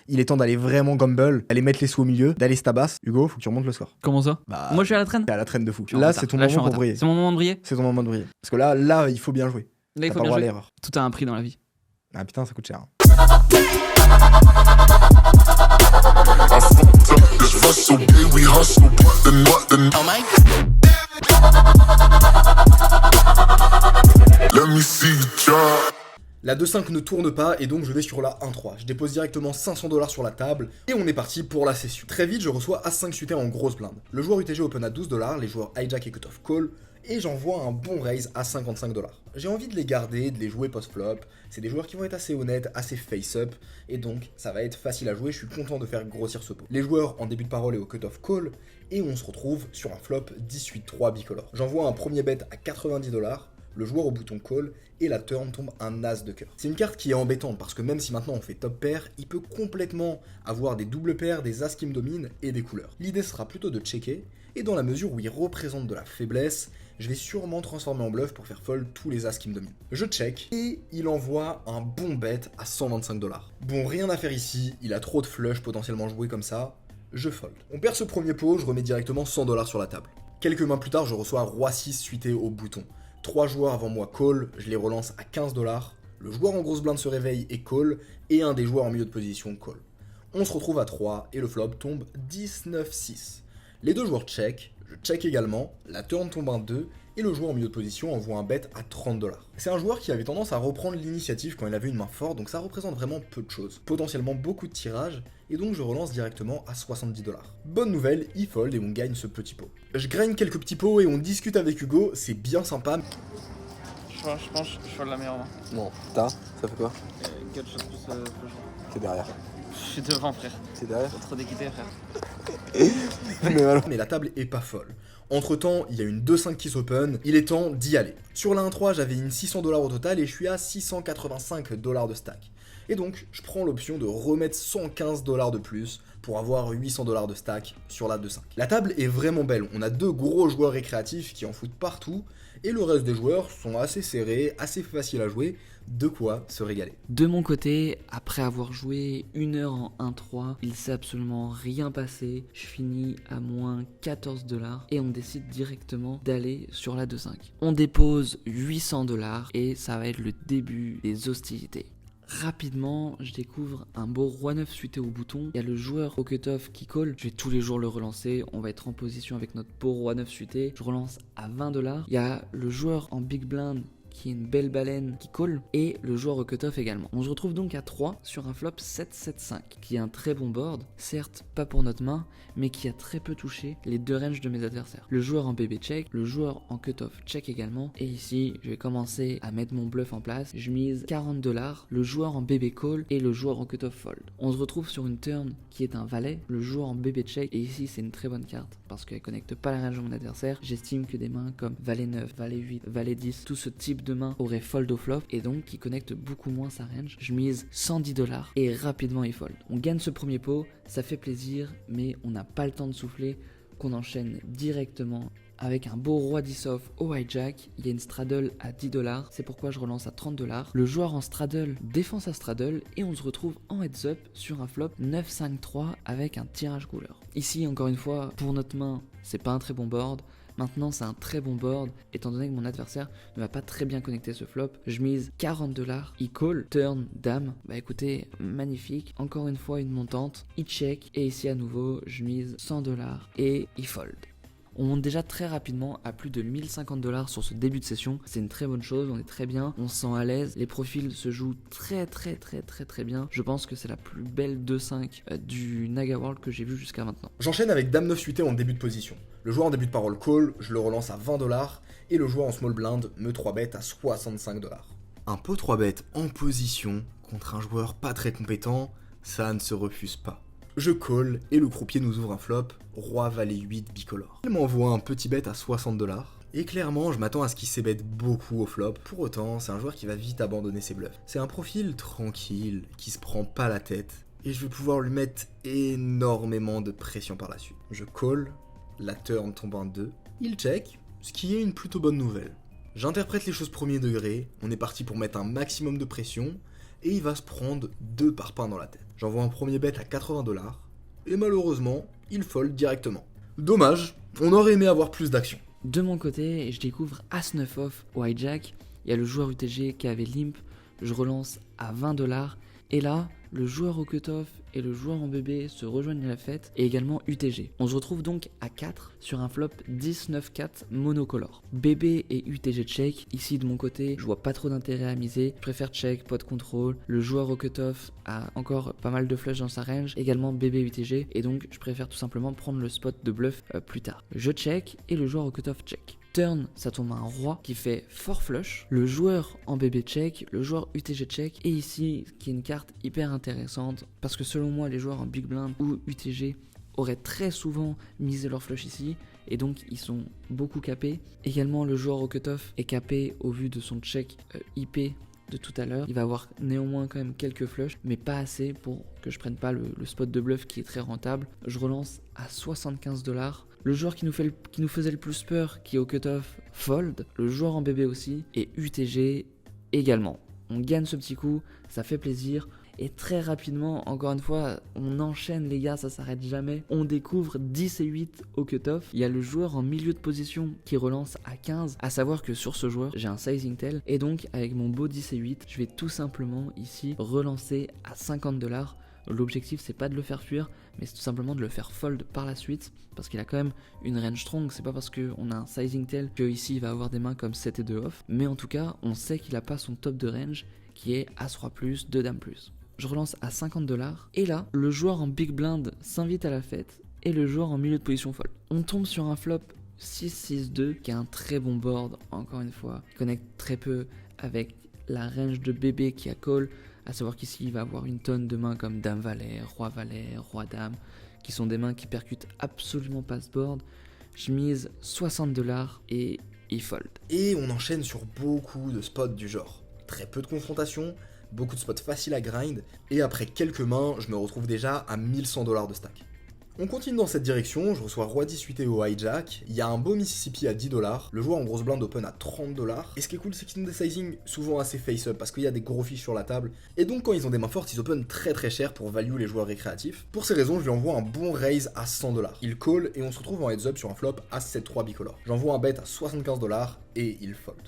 il est temps d'aller vraiment gamble, d'aller mettre les sous au milieu, d'aller stabas. Hugo, faut que tu remontes le score. Comment ça? Bah, Moi je suis à la traîne. t'es à la traîne de fou. Je suis en Là, retard. c'est ton Là, je suis en moment pour retard. briller. C'est mon moment de briller. C'est ton moment de briller. Parce que là, il faut bien jouer. Là, il T'as faut pas bien droit à jouer. l'erreur. Tout a un prix dans la vie. Ah putain, ça coûte cher. I fucked up this Russell, yeah, we hustle. Then what, then oh my. Let me see you try. La 2-5 ne tourne pas et donc je vais sur la 1-3. Je dépose directement 500$ sur la table et on est parti pour la session. Très vite, je reçois As-5 suité en grosse blinde. Le joueur UTG open à 12$, les joueurs hijack et cut-off call, et j'envoie un bon raise à 55$. J'ai envie de les garder, de les jouer post-flop. C'est des joueurs qui vont être assez honnêtes, assez face-up, et donc ça va être facile à jouer. Je suis content de faire grossir ce pot. Les joueurs en début de parole et au cut-off call, et on se retrouve sur un flop 18-3 bicolore. J'envoie un premier bet à 90$. Le joueur au bouton call et la turn tombe un as de cœur. C'est une carte qui est embêtante parce que même si maintenant on fait top pair, il peut complètement avoir des doubles paires, des as qui me dominent et des couleurs. L'idée sera plutôt de checker et dans la mesure où il représente de la faiblesse, je vais sûrement transformer en bluff pour faire fold tous les as qui me dominent. Je check et il envoie un bon bet à 125$. Bon, rien à faire ici, il a trop de flush potentiellement joués comme ça, je fold. On perd ce premier pot, je remets directement 100$ sur la table. Quelques mains plus tard, je reçois Roi 6 suité au bouton. 3 joueurs avant moi call, je les relance à 15$, le joueur en grosse blinde se réveille et call, et un des joueurs en milieu de position call. On se retrouve à 3 et le flop tombe 19-6. Les deux joueurs check, je check également, la turn tombe un 2 et le joueur en milieu de position envoie un bet à 30$. C'est un joueur qui avait tendance à reprendre l'initiative quand il avait une main forte, donc ça représente vraiment peu de choses. Potentiellement beaucoup de tirages, et donc je relance directement à 70$. Bonne nouvelle, il fold et on gagne ce petit pot. Je graine quelques petits pots et on discute avec Hugo, c'est bien sympa. Je pense que je fold la meilleure main. Bon, ça fait quoi? Quelque chose plus flush. T'es derrière. Je suis devant, frère. C'est derrière. Trop d'équité, frère. Mais la table est pas folle. Entre temps, il y a une 2-5 qui s'open, il est temps d'y aller. Sur la 1-3, j'avais une 600$ au total et je suis à 685$ de stack. Et donc, je prends l'option de remettre 115$ de plus pour avoir 800$ de stack sur la 2-5. La table est vraiment belle, on a deux gros joueurs récréatifs qui en foutent partout, et le reste des joueurs sont assez serrés, assez faciles à jouer, de quoi se régaler. De mon côté, après avoir joué 1 heure en 1-3, il s'est absolument rien passé. Je finis à moins 14$ et on décide directement d'aller sur la 2-5. On dépose 800$ et ça va être le début des hostilités. Rapidement, je découvre un beau Roi 9 suité au bouton. Il y a le joueur au cutoff qui call. Je vais tous les jours le relancer. On va être en position avec notre beau Roi 9 suité. Je relance à 20$. Il y a le joueur en big blind qui est une belle baleine qui call, et le joueur au cutoff également. On se retrouve donc à 3 sur un flop 7-7-5, qui est un très bon board, certes pas pour notre main, mais qui a très peu touché les deux ranges de mes adversaires. Le joueur en BB check, le joueur en cutoff check également, et ici je vais commencer à mettre mon bluff en place. Je mise 40$, le joueur en BB call et le joueur en cutoff fold. On se retrouve sur une turn qui est un valet, le joueur en BB check, et ici c'est une très bonne carte parce qu'elle connecte pas la range de mon adversaire. J'estime que des mains comme valet 9, valet 8, valet 10, tout ce type de main aurait fold au flop et donc qui connecte beaucoup moins sa range. Je mise 110$ et rapidement il fold. On gagne ce premier pot, ça fait plaisir, mais on n'a pas le temps de souffler, qu'on enchaîne directement avec un beau roi 10 off au hijack. Il y a une straddle à 10$, c'est pourquoi je relance à 30$. Le joueur en straddle défend sa straddle et on se retrouve en heads up sur un flop 9-5-3 avec un tirage couleur. Ici encore une fois, pour notre main, c'est pas un très bon board. Maintenant c'est un très bon board, étant donné que mon adversaire ne va pas très bien connecter ce flop. Je mise 40$, il call, turn, dame. Bah écoutez, magnifique, encore une fois une montante, il check, et ici à nouveau je mise 100$ et il fold. On monte déjà très rapidement à plus de 1050$ sur ce début de session. C'est une très bonne chose, on est très bien, on se sent à l'aise. Les profils se jouent très bien. Je pense que c'est la plus belle 2-5 du Naga World que j'ai vu jusqu'à maintenant. J'enchaîne avec Dame 9 suité en début de position. Le joueur en début de parole call, je le relance à 20$, et le joueur en small blind me 3 bet à 65$. Un pot 3 bet en position contre un joueur pas très compétent, ça ne se refuse pas. Je call et le croupier nous ouvre un flop, roi valet 8 bicolore. Il m'envoie un petit bet à 60$, et clairement je m'attends à ce qu'il s'ébête beaucoup au flop. Pour autant, c'est un joueur qui va vite abandonner ses bluffs. C'est un profil tranquille, qui se prend pas la tête, et je vais pouvoir lui mettre énormément de pression par la suite. Je call, la turn tombe en 2, il check, ce qui est une plutôt bonne nouvelle. J'interprète les choses premier degré, on est parti pour mettre un maximum de pression. et il va se prendre 2 parpaings dans la tête. J'envoie un premier bet à 80$, et malheureusement, il fold directement. Dommage, on aurait aimé avoir plus d'action. De mon côté, je découvre As-9 off au hijack, il y a le joueur UTG qui avait limp, je relance à 20$, et là, le joueur au cutoff et le joueur en bébé se rejoignent à la fête, et également UTG. On se retrouve donc à 4 sur un flop 10-9-4 monocolore. Bébé et UTG check, ici de mon côté, je vois pas trop d'intérêt à miser, je préfère check, pot contrôle, le joueur au cutoff a encore pas mal de flush dans sa range, également bébé UTG, et donc je préfère tout simplement prendre le spot de bluff plus tard. Je check, et le joueur au cutoff check. Turn, ça tombe à un roi qui fait fort flush, le joueur en bébé check, le joueur UTG check, et ici, qui est une carte hyper intéressante, parce que selon moi, les joueurs en big blind ou UTG auraient très souvent misé leur flush ici, et donc ils sont beaucoup capés. Également, le joueur au cutoff est capé au vu de son check IP de tout à l'heure. Il va avoir néanmoins quand même quelques flushs, mais pas assez pour que je prenne pas le spot de bluff qui est très rentable. Je relance à 75$. Le joueur qui nous faisait le plus peur, qui est au cutoff, fold. Le joueur en bébé aussi, et UTG également. On gagne ce petit coup, ça fait plaisir. Et très rapidement, encore une fois, on enchaîne les gars, ça s'arrête jamais. On découvre 10 et 8 au cutoff. Il y a le joueur en milieu de position qui relance à 15. À savoir que sur ce joueur, j'ai un sizing tel. Et donc, avec mon beau 10 et 8, je vais tout simplement ici relancer à 50$. L'objectif, c'est pas de le faire fuir, mais c'est tout simplement de le faire fold par la suite, parce qu'il a quand même une range strong. C'est pas parce qu'on a un sizing tel que ici il va avoir des mains comme 7 et 2 off, mais en tout cas, on sait qu'il a pas son top de range qui est As-3+, 2 Dames+. Je relance à 50$, et là, le joueur en big blind s'invite à la fête, et le joueur en milieu de position fold. On tombe sur un flop 6-6-2, qui est un très bon board, encore une fois, qui connecte très peu avec la range de bébé qui a call. À savoir qu'ici, il va avoir une tonne de mains comme Dame-Valet, Roi-Dame, qui sont des mains qui percutent absolument pas ce board. Je mise 60$ et il fold. Et on enchaîne sur beaucoup de spots du genre. Très peu de confrontations, beaucoup de spots faciles à grind, et après quelques mains, je me retrouve déjà à 1100$ de stack. On continue dans cette direction, je reçois Roi 18 au hijack, il y a un beau Mississippi à 10$, le joueur en grosse blinde open à 30$, et ce qui est cool c'est qu'ils ont des sizing souvent assez face-up, parce qu'il y a des gros fiches sur la table, et donc quand ils ont des mains fortes, ils open très très cher pour value les joueurs récréatifs. Pour ces raisons, je lui envoie un bon raise à 100$. Il call, et on se retrouve en heads up sur un flop à 7-3 bicolore. J'envoie un bet à 75$, et il fold.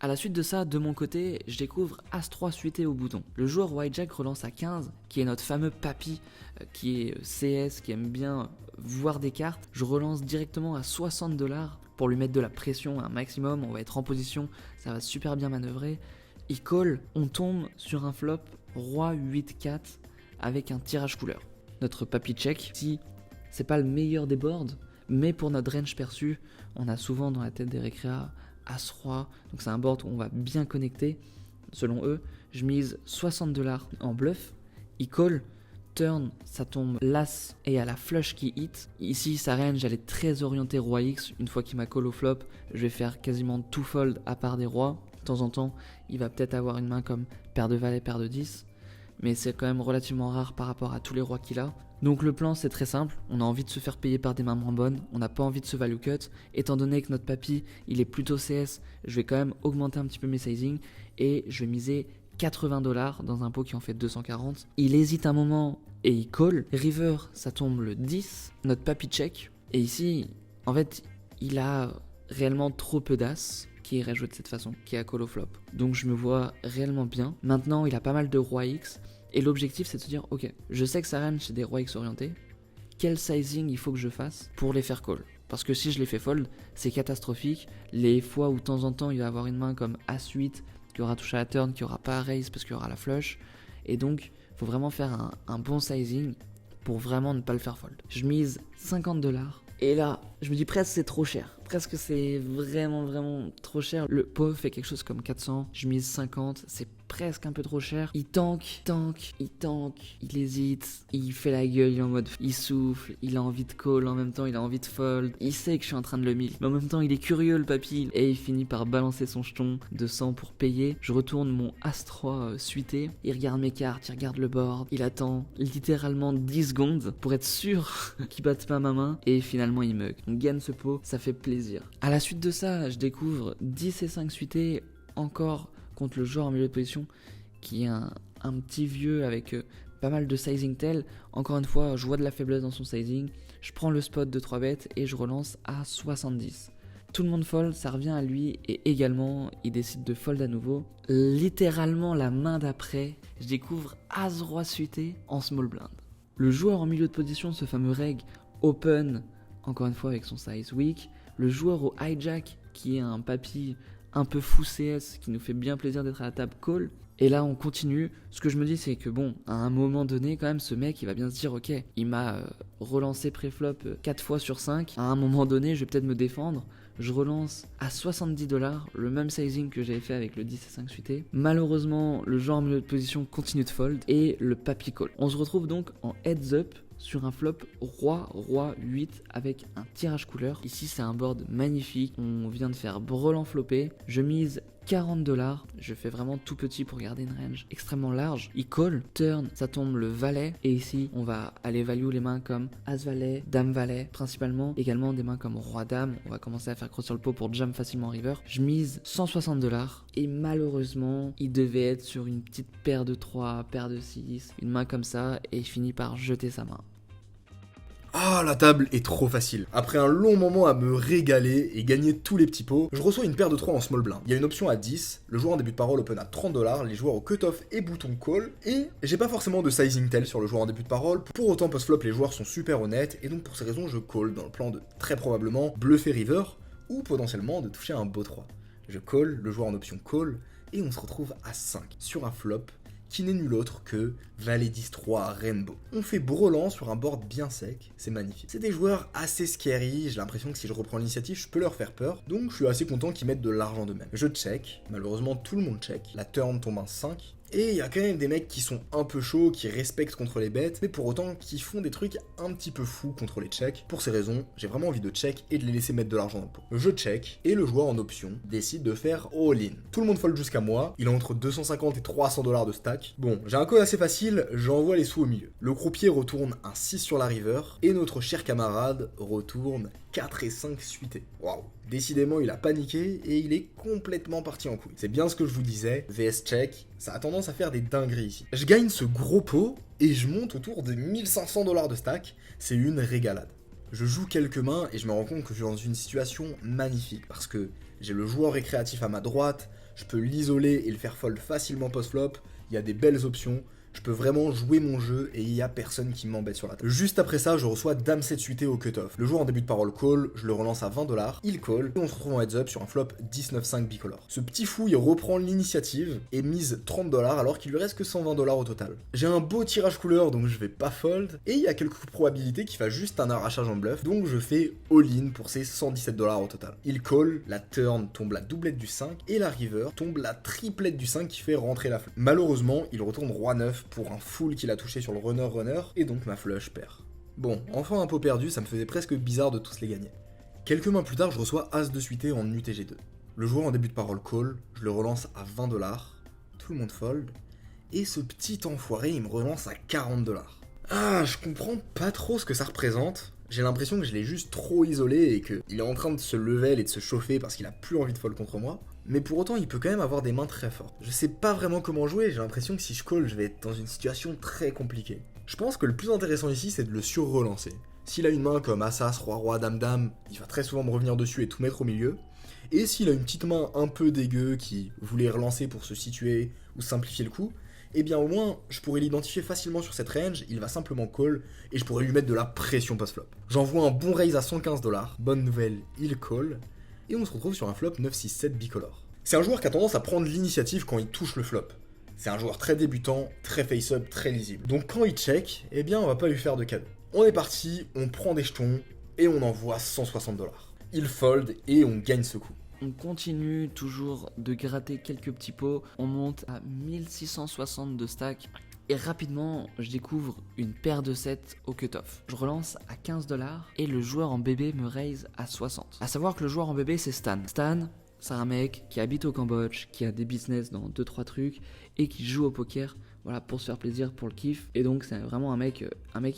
A la suite de ça, de mon côté, je découvre As-3 suité au bouton. Le joueur Whitejack relance à 15, qui est notre fameux papy, qui est CS, qui aime bien voir des cartes. Je relance directement à 60$ pour lui mettre de la pression un maximum. On va être en position, ça va super bien manœuvrer. Il call, on tombe sur un flop Roi 8-4 avec un tirage couleur. Notre papy check, si c'est pas le meilleur des boards, mais pour notre range perçu, on a souvent dans la tête des récréas As-Roi, donc c'est un board où on va bien connecter, selon eux. Je mise 60$ en bluff, il call, turn, ça tombe l'As et à la flush qui hit. Ici, sa range, elle est très orientée Roi X, une fois qu'il m'a call au flop, je vais faire quasiment tout fold à part des rois. De temps en temps, il va peut-être avoir une main comme paire de valet, paire de 10, mais c'est quand même relativement rare par rapport à tous les rois qu'il a. Donc le plan c'est très simple, on a envie de se faire payer par des mains moins bonnes, on n'a pas envie de se value cut, étant donné que notre papy il est plutôt CS, je vais quand même augmenter un petit peu mes sizing et je vais miser 80$ dans un pot qui en fait 240. Il hésite un moment et il call, river ça tombe le 10, notre papy check, et ici en fait il a réellement trop peu d'as qui irait jouer de cette façon, qui est à call au flop. Donc je me vois réellement bien. Maintenant il a pas mal de Roi X, et l'objectif c'est de se dire ok, je sais que ça range c'est des Roi X orientés, quel sizing il faut que je fasse pour les faire call. Parce que si je les fais fold, c'est catastrophique. Les fois où de temps en temps il va avoir une main comme As-8 qui aura touché à la turn, qui aura pas à raise parce qu'il y aura la flush, et donc il faut vraiment faire un bon sizing pour vraiment ne pas le faire fold. Je mise 50$. Et là, je me dis presque c'est trop cher. Presque c'est vraiment trop cher. Le pot fait quelque chose comme 400, je mise 50, c'est presque un peu trop cher. Il tank, il hésite, il fait la gueule, il est en mode, il souffle, il a envie de call, en même temps il a envie de fold. Il sait que je suis en train de le mille, mais en même temps il est curieux le papy. Et il finit par balancer son jeton de 100 pour payer. Je retourne mon As-3 suité, il regarde mes cartes, il regarde le board, il attend littéralement 10 secondes pour être sûr qu'il batte pas ma main, et finalement il mug. On gagne ce pot, ça fait plaisir. À la suite de ça, je découvre 10 et 5 suités encore contre le joueur en milieu de position qui est un petit vieux avec pas mal de sizing tel. Encore une fois, je vois de la faiblesse dans son sizing. Je prends le spot de 3 bêtes et je relance à 70. Tout le monde fold, ça revient à lui et également il décide de fold à nouveau. Littéralement la main d'après, je découvre As-Roi suité en small blind. Le joueur en milieu de position, ce fameux reg, open, encore une fois avec son size weak. Le joueur au hijack qui est un papy un peu fou CS qui nous fait bien plaisir d'être à la table call. Et là on continue. Ce que je me dis c'est que bon, à un moment donné quand même ce mec il va bien se dire ok, il m'a relancé pré-flop 4 fois sur 5. À un moment donné je vais peut-être me défendre. Je relance à 70$, le même sizing que j'avais fait avec le 10 et 5 suité. Malheureusement le joueur en milieu de position continue de fold et le papy call. On se retrouve donc en heads up sur un flop roi 8 avec un tirage couleur. Ici c'est un board magnifique, on vient de faire brelan flopé. Je mise 40$, je fais vraiment tout petit pour garder une range extrêmement large. Il call, turn, ça tombe le valet, et ici on va aller value les mains comme As-Valet, Dame-Valet, principalement également des mains comme Roi-Dame. On va commencer à faire cross sur le pot pour jam facilement river. Je mise 160$, et malheureusement il devait être sur une petite paire de 3, paire de 6, une main comme ça, et il finit par jeter sa main. Ah, la table est trop facile. Après un long moment à me régaler et gagner tous les petits pots, je reçois une paire de 3 en small blind. Il y a une option à 10, le joueur en début de parole open à 30$, les joueurs au cutoff et bouton call, et j'ai pas forcément de sizing tel sur le joueur en début de parole. Pour autant post-flop les joueurs sont super honnêtes, et donc pour ces raisons je call dans le plan de très probablement bluffer river, ou potentiellement de toucher un beau 3. Je call, le joueur en option call, et on se retrouve à 5 sur un flop qui n'est nul autre que Valet 10-3 Rainbow. On fait brelan sur un board bien sec, c'est magnifique. C'est des joueurs assez scary, j'ai l'impression que si je reprends l'initiative, je peux leur faire peur, donc je suis assez content qu'ils mettent de l'argent de même. Je check, malheureusement tout le monde check, la turn tombe un 5, et il y a quand même des mecs qui sont un peu chauds, qui respectent contre les bêtes, mais pour autant qui font des trucs un petit peu fous contre les checks. Pour ces raisons, j'ai vraiment envie de check et de les laisser mettre de l'argent dans le pot. Je check, et le joueur en option décide de faire all-in. Tout le monde fold jusqu'à moi, il a entre 250 et 300$ de stack. Bon, j'ai un call assez facile, j'envoie les sous au milieu. Le croupier retourne un 6 sur la river, et notre cher camarade retourne 4 et 5 suités. Waouh. Décidément, il a paniqué et il est complètement parti en couille. C'est bien ce que je vous disais, VS check, ça a tendance à faire des dingueries ici. Je gagne ce gros pot et je monte autour de 1500$ de stack, c'est une régalade. Je joue quelques mains et je me rends compte que je suis dans une situation magnifique parce que j'ai le joueur récréatif à ma droite, je peux l'isoler et le faire fold facilement post-flop, il y a des belles options. Je peux vraiment jouer mon jeu et il n'y a personne qui m'embête sur la table. Juste après ça, je reçois Dame 7 suité au cutoff. Le joueur en début de parole call, je le relance à 20$, il call, et on se retrouve en heads up sur un flop 10-9-5 bicolore. Ce petit fou, il reprend l'initiative et mise 30$ alors qu'il lui reste que 120$ au total. J'ai un beau tirage couleur donc je vais pas fold, et il y a quelques probabilités qu'il fasse juste un arrachage en bluff, donc je fais all-in pour ses 117$ au total. Il call, la turn tombe la doublette du 5, et la river tombe la triplette du 5 qui fait rentrer la flop. Malheureusement, il retourne roi 9 pour un full qu'il a touché sur le runner, et donc ma flush perd. Bon, enfin un pot perdu, ça me faisait presque bizarre de tous les gagner. Quelques mains plus tard, je reçois As de suité en UTG2. Le joueur en début de parole call, je le relance à 20$, tout le monde fold, et ce petit enfoiré, il me relance à 40$. Ah, je comprends pas trop ce que ça représente. J'ai l'impression que je l'ai juste trop isolé et qu'il est en train de se level et de se chauffer parce qu'il a plus envie de fold contre moi. Mais pour autant, il peut quand même avoir des mains très fortes. Je sais pas vraiment comment jouer, j'ai l'impression que si je call, je vais être dans une situation très compliquée. Je pense que le plus intéressant ici, c'est de le sur-relancer. S'il a une main comme As-As, Roi-Roi, Dame-Dame, il va très souvent me revenir dessus et tout mettre au milieu. Et s'il a une petite main un peu dégueu qui voulait relancer pour se situer ou simplifier le coup, eh bien au moins, je pourrais l'identifier facilement sur cette range, il va simplement call, et je pourrais lui mettre de la pression post-flop. J'envoie un bon raise à 115$, bonne nouvelle, il call, et on se retrouve sur un flop 9-6-7 bicolore. C'est un joueur qui a tendance à prendre l'initiative quand il touche le flop. C'est un joueur très débutant, très face-up, très lisible. Donc quand il check, eh bien on va pas lui faire de cadeau. On est parti, on prend des jetons et on envoie $160. Il fold et on gagne ce coup. On continue toujours de gratter quelques petits pots, on monte à 1660 de stack. Et rapidement, je découvre une paire de 7 au cut-off. Je relance à $15 et le joueur en bébé me raise à 60. A savoir que le joueur en bébé, c'est Stan. Stan, c'est un mec qui habite au Cambodge, qui a des business dans 2-3 trucs et qui joue au poker, voilà, pour se faire plaisir, pour le kiff. Et donc, c'est vraiment un mec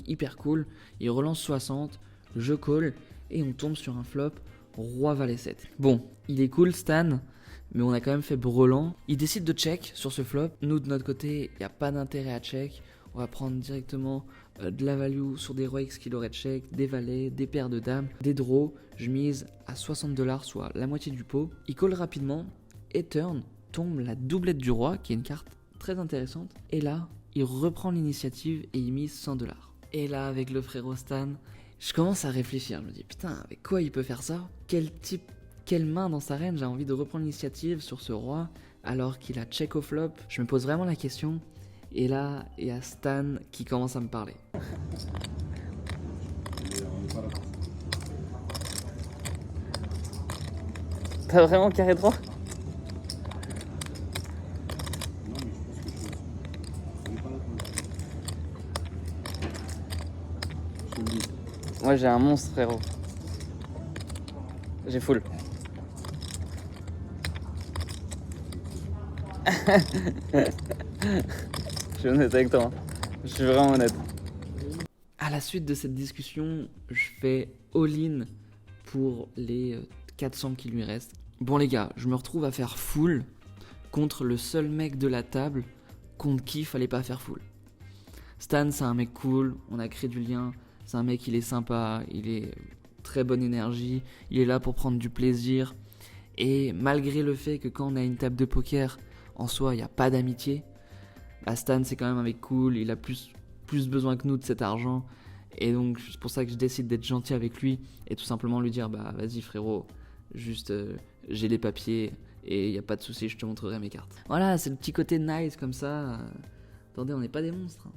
hyper cool. Il relance 60, je call et on tombe sur un flop roi valet 7. Bon, il est cool Stan, mais on a quand même fait brelan. Il décide de check sur ce flop. Nous, de notre côté, il n'y a pas d'intérêt à check. On va prendre directement de la value sur des rois X qu'il aurait check, des valets, des paires de dames, des draws. Je mise à $60, soit la moitié du pot. Il call rapidement et turn, tombe la doublette du roi, qui est une carte très intéressante. Et là, il reprend l'initiative et il mise $100. Et là, avec le frérot Stan, je commence à réfléchir. Je me dis, putain, avec quoi il peut faire ça? Quelle main dans sa range a envie de reprendre l'initiative sur ce roi alors qu'il a check au flop? Je me pose vraiment la question. Et là, il y a Stan qui commence à me parler. T'as vraiment carré droit? Moi j'ai un monstre frérot. J'ai full. Je suis honnête avec toi. Hein. Je suis vraiment honnête. À la suite de cette discussion, je fais all-in pour les 400 qui lui restent. Bon les gars, je me retrouve à faire full contre le seul mec de la table contre qui il fallait pas faire full. Stan, c'est un mec cool, on a créé du lien, c'est un mec, il est sympa, il est très bonne énergie, il est là pour prendre du plaisir. Et malgré le fait que quand on a une table de poker, en soi, il n'y a pas d'amitié, bah Stan, c'est quand même un mec cool, il a plus besoin que nous de cet argent. Et donc, c'est pour ça que je décide d'être gentil avec lui et tout simplement lui dire, bah vas-y frérot, juste j'ai les papiers et il n'y a pas de souci, je te montrerai mes cartes. Voilà, c'est le petit côté nice comme ça. Attendez, on n'est pas des monstres. Hein.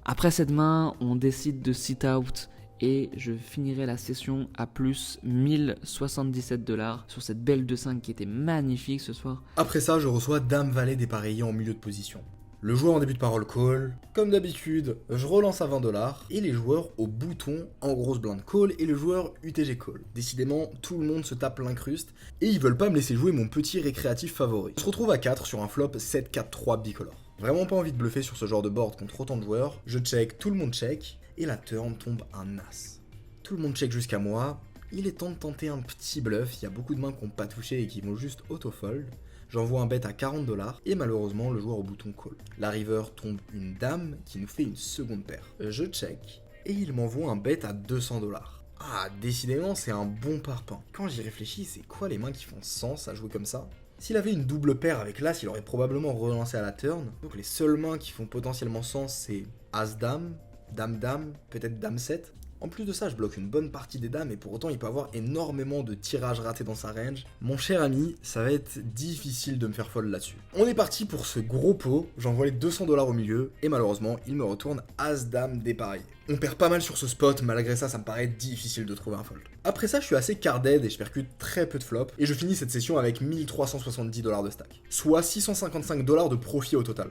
Après cette main, on décide de sit out et je finirai la session à plus $1077 sur cette belle 2-5 qui était magnifique ce soir. Après ça, je reçois Dame Valet dépareillé en milieu de position. Le joueur en début de parole call, comme d'habitude, je relance à $20 et les joueurs au bouton en grosse blinde call et le joueur UTG call. Décidément, tout le monde se tape l'incruste et ils veulent pas me laisser jouer mon petit récréatif favori. On se retrouve à 4 sur un flop 7-4-3 bicolore. Vraiment pas envie de bluffer sur ce genre de board contre autant de joueurs, je check, tout le monde check et la turn tombe un as. Tout le monde check jusqu'à moi, il est temps de tenter un petit bluff, il y a beaucoup de mains qui n'ont pas touché et qui vont juste auto-fold. J'envoie un bet à $40 et malheureusement le joueur au bouton call. La river tombe une dame qui nous fait une seconde paire. Je check et il m'envoie un bet à $200. Ah, décidément c'est un bon parpaing. Quand j'y réfléchis, c'est quoi les mains qui font sens à jouer comme ça? S'il avait une double paire avec l'as, il aurait probablement relancé à la turn. Donc les seules mains qui font potentiellement sens, c'est As-Dame, Dame-Dame, peut-être Dame-7. En plus de ça, je bloque une bonne partie des dames et pour autant il peut avoir énormément de tirages ratés dans sa range. Mon cher ami, ça va être difficile de me faire fold là-dessus. On est parti pour ce gros pot, j'envoie les $200 au milieu et malheureusement il me retourne As-Dame dépareillé. On perd pas mal sur ce spot, malgré ça, ça me paraît difficile de trouver un fold. Après ça, je suis assez carded et je percute très peu de flops et je finis cette session avec $1370 de stack, soit $655 de profit au total.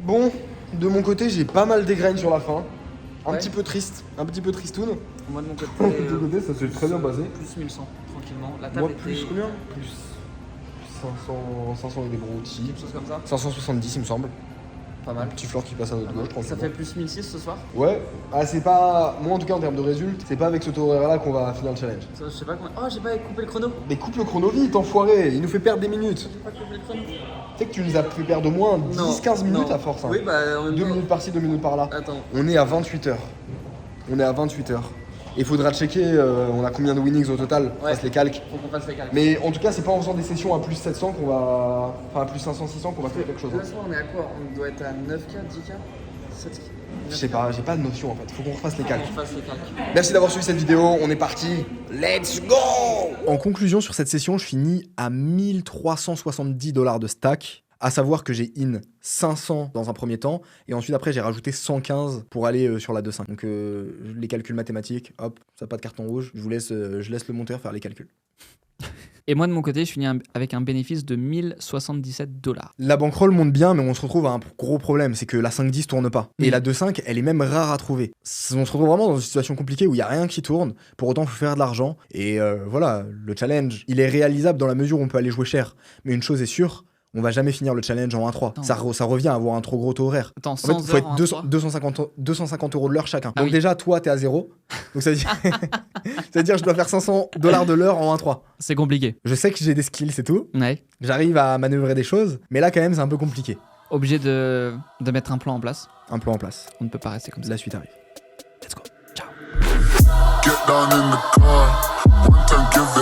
Bon, de mon côté, j'ai pas mal dégraine sur la fin. Un petit peu triste, un petit peu tristoun. Moi de mon côté, De ton côté, ça s'est très bien passé. plus 1100, tranquillement. La table Moi, était plus combien? Plus 500 avec des broutilles. quelque chose comme ça. 570, il me semble. Pas Un mal. petit floor qui passe à notre gauche, Ça tranquillement. fait plus 1006 ce soir. Ouais, ah, c'est pas. Moi, en tout cas, en termes de résultats, c'est pas avec ce taux horaire là qu'on va finir le challenge. Ça, je sais pas combien. Oh, j'ai pas coupé le chrono. Mais coupe le chrono vite, enfoiré, il nous fait perdre des minutes. J'ai pas coupé le chrono. Tu sais que tu nous as fait perdre au moins 10-15 minutes non. à force. Hein. Oui, bah en même 2 temps. minutes par-ci, 2 minutes par-là. Attends. On est à 28 heures. On est à 28 heures. Et il faudra checker, on a combien de winnings au total, on Ouais. fasse les calques. Faut qu'on fasse les calculs. Mais en tout cas, c'est pas en faisant des sessions à plus 700 qu'on va. Enfin, à plus 500-600 qu'on va faire quelque chose. De toute façon, on est à quoi? On doit être à 9K, 10K 7K. Je sais pas, j'ai pas de notion en fait. Faut qu'on refasse les calques. Faut qu'on fasse les calculs. Merci d'avoir suivi cette vidéo, on est parti. Let's go! En conclusion sur cette session, je finis à $1370 de stack À savoir que j'ai in 500 dans un premier temps, et ensuite après j'ai rajouté 115 pour aller sur la 2-5. Donc les calculs mathématiques, hop, ça pas de carton rouge, je laisse le monteur faire les calculs. Et moi de mon côté, je finis avec un bénéfice de 1077 $. La bankroll monte bien, mais on se retrouve à un gros problème, c'est que la 5-10 tourne pas. Et la 2-5, elle est même rare à trouver. On se retrouve vraiment dans une situation compliquée où il y a rien qui tourne, pour autant il faut faire de l'argent. Et voilà, le challenge, il est réalisable dans la mesure où on peut aller jouer cher. Mais une chose est sûre, on va jamais finir le challenge en 1-3. Ça revient à avoir un trop gros taux horaire. Attends, En fait, il faut être 250 € de l'heure chacun. Ah Donc oui. déjà, toi, t'es à 0. Donc ça veut dire, je dois faire 500 $ de l'heure en 1-3. C'est compliqué. Je sais que j'ai des skills, c'est tout. Ouais. J'arrive à manœuvrer des choses, mais là, quand même, c'est un peu compliqué. Obligé de mettre un plan en place. Un plan en place. On ne peut pas rester comme ça. La suite arrive. Let's go. Ciao. Get down in the car. One time, give